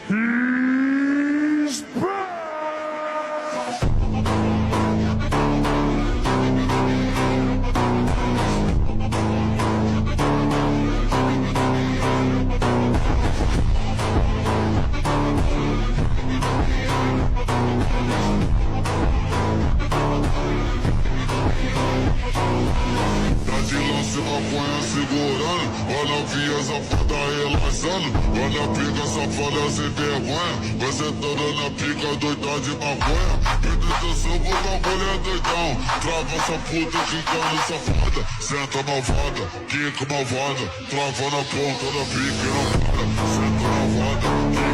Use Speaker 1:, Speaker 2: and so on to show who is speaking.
Speaker 1: He's back!
Speaker 2: Maconha segurando, olha a via safada relaxando, olha a pica safada sem vergonha, você toda na pica doida de maconha, apresentação com bagulho é doidão, trava essa puta quicando safada, senta malvada, quica malvada, trava na ponta da pica e não para, senta malvada,